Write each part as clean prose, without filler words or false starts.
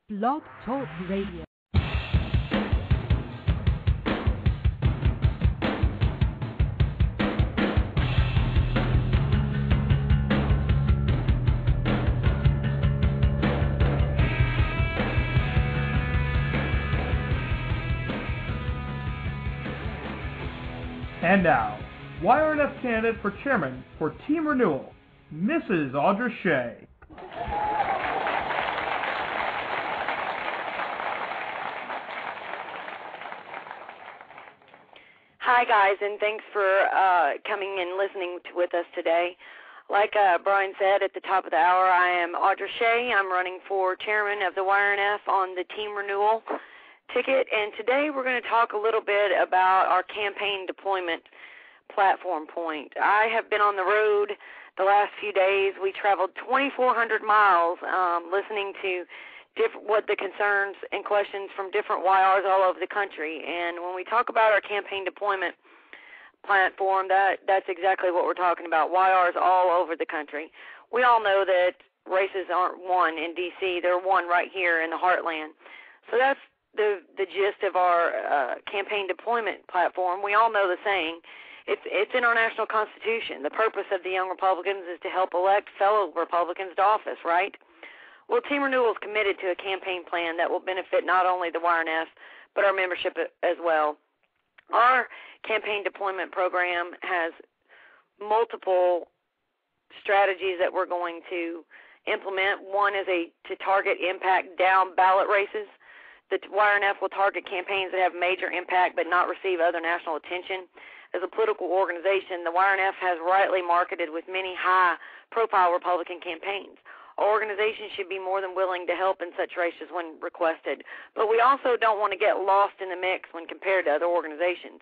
Blog Talk Radio. And now, YRNF candidate for chairman for Team Renewal, Mrs. Audra Shay. Hi, guys, and thanks for coming and listening with us today. Like Brian said at the top of the hour, I am Audra Shay. I'm running for chairman of the YRNF on the Team Renewal ticket, and today we're going to talk a little bit about our campaign deployment platform point. I have been on the road the last few days. We traveled 2,400 miles listening to what the concerns and questions from different YRs all over the country. And when we talk about our campaign deployment platform, that's exactly what we're talking about, YRs all over the country. We all know that races aren't won in D.C. They're won right here in the heartland. So that's the gist of our campaign deployment platform. We all know the saying. It's in our national constitution. The purpose of the Young Republicans is to help elect fellow Republicans to office, right? Well, Team Renewal is committed to a campaign plan that will benefit not only the YRNF, but our membership as well. Our campaign deployment program has multiple strategies that we're going to implement. One is to target impact down ballot races. The YRNF will target campaigns that have major impact but not receive other national attention. As a political organization, the YRNF has rightly marketed with many high-profile Republican campaigns. Our organization should be more than willing to help in such races when requested, but we also don't want to get lost in the mix when compared to other organizations.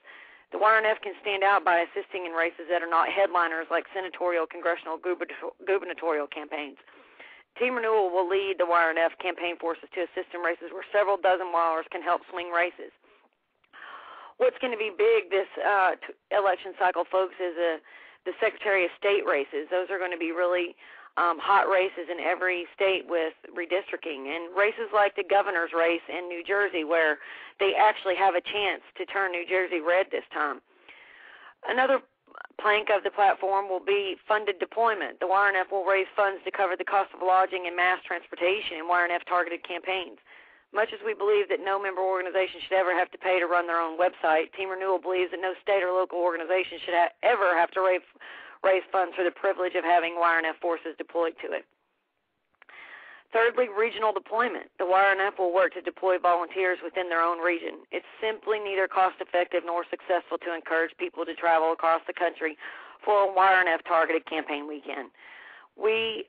The YRNF can stand out by assisting in races that are not headliners like senatorial, congressional, gubernatorial campaigns. Team Renewal will lead the YRNF campaign forces to assist in races where several dozen YRs can help swing races. What's going to be big this election cycle, folks, is the Secretary of State races. Those are going to be really hot races in every state with redistricting, and races like the governor's race in New Jersey where they actually have a chance to turn New Jersey red this time. Another plank of the platform will be funded deployment. The YRNF will raise funds to cover the cost of lodging and mass transportation in YRNF-targeted campaigns. Much as we believe that no member organization should ever have to pay to run their own website, Team Renewal believes that no state or local organization should ever have to raise funds for the privilege of having YRNF forces deployed to it. Thirdly, regional deployment. The YRNF will work to deploy volunteers within their own region. It's simply neither cost-effective nor successful to encourage people to travel across the country for a YRNF-targeted campaign weekend. We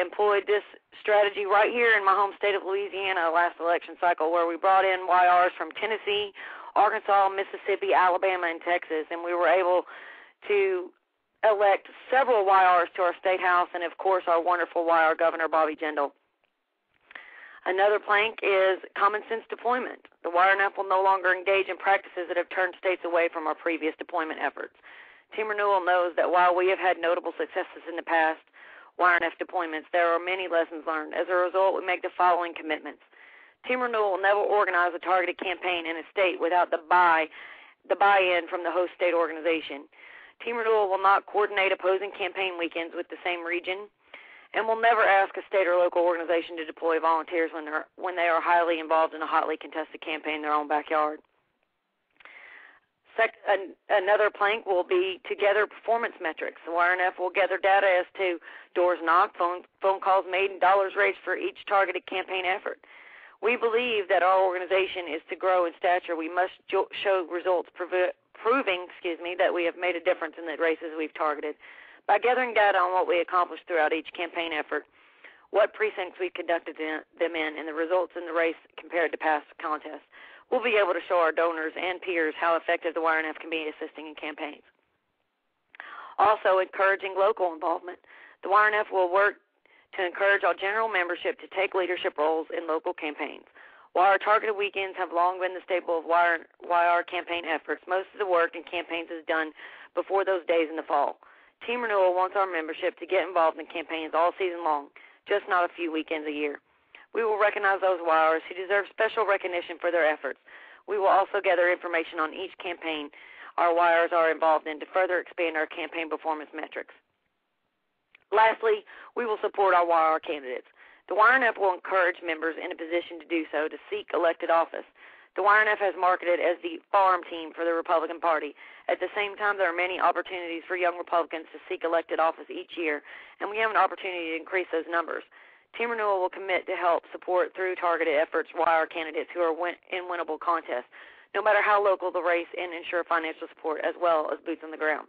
employed this strategy right here in my home state of Louisiana last election cycle, where we brought in YRs from Tennessee, Arkansas, Mississippi, Alabama, and Texas, and we were able to elect several YRs to our state house and, of course, our wonderful YR Governor, Bobby Jindal. Another plank is common sense deployment. The YRNF will no longer engage in practices that have turned states away from our previous deployment efforts. Team Renewal knows that while we have had notable successes in the past YRNF deployments, there are many lessons learned. As a result, we make the following commitments. Team Renewal will never organize a targeted campaign in a state without the buy-in from the host state organization. Team Renewal will not coordinate opposing campaign weekends with the same region, and will never ask a state or local organization to deploy volunteers when they are highly involved in a hotly contested campaign in their own backyard. Another plank will be to gather performance metrics. The YRNF will gather data as to doors knocked, phone calls made, and dollars raised for each targeted campaign effort. We believe that our organization is to grow in stature. We must show results proving that we have made a difference in the races we've targeted. By gathering data on what we accomplished throughout each campaign effort, what precincts we conducted them in, and the results in the race compared to past contests, we'll be able to show our donors and peers how effective the YRNF can be assisting in campaigns. Also, encouraging local involvement. The YRNF will work to encourage our general membership to take leadership roles in local campaigns. While our targeted weekends have long been the staple of YR campaign efforts, most of the work in campaigns is done before those days in the fall. Team Renewal wants our membership to get involved in campaigns all season long, just not a few weekends a year. We will recognize those YRs who deserve special recognition for their efforts. We will also gather information on each campaign our YRs are involved in to further expand our campaign performance metrics. Lastly, we will support our YR candidates. The YRNF will encourage members in a position to do so to seek elected office. The YRNF has marketed as the farm team for the Republican Party. At the same time, there are many opportunities for young Republicans to seek elected office each year, and we have an opportunity to increase those numbers. Team Renewal will commit to help support through targeted efforts YR candidates who are in winnable contests, no matter how local the race, and ensure financial support as well as boots on the ground.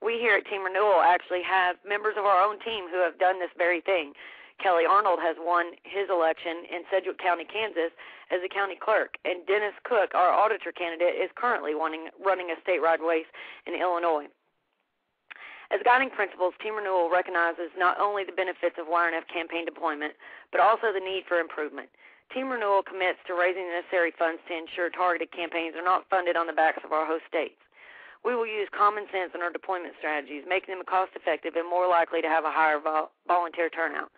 We here at Team Renewal actually have members of our own team who have done this very thing. Kelly Arnold has won his election in Sedgwick County, Kansas as a county clerk, and Dennis Cook, our auditor candidate, is currently running a statewide race in Illinois. As guiding principles, Team Renewal recognizes not only the benefits of YRNF campaign deployment, but also the need for improvement. Team Renewal commits to raising the necessary funds to ensure targeted campaigns are not funded on the backs of our host states. We will use common sense in our deployment strategies, making them cost-effective and more likely to have a higher volunteer turnout.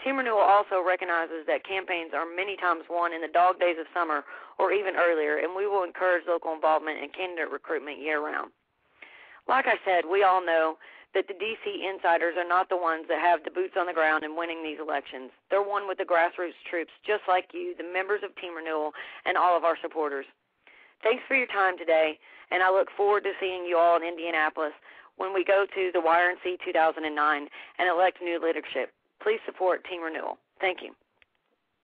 Team Renewal also recognizes that campaigns are many times won in the dog days of summer or even earlier, and we will encourage local involvement and candidate recruitment year-round. Like I said, we all know that the D.C. insiders are not the ones that have the boots on the ground in winning these elections. They're won with the grassroots troops, just like you, the members of Team Renewal, and all of our supporters. Thanks for your time today, and I look forward to seeing you all in Indianapolis when we go to the YRNC 2009 and elect new leadership. Please support Team Renewal. Thank you.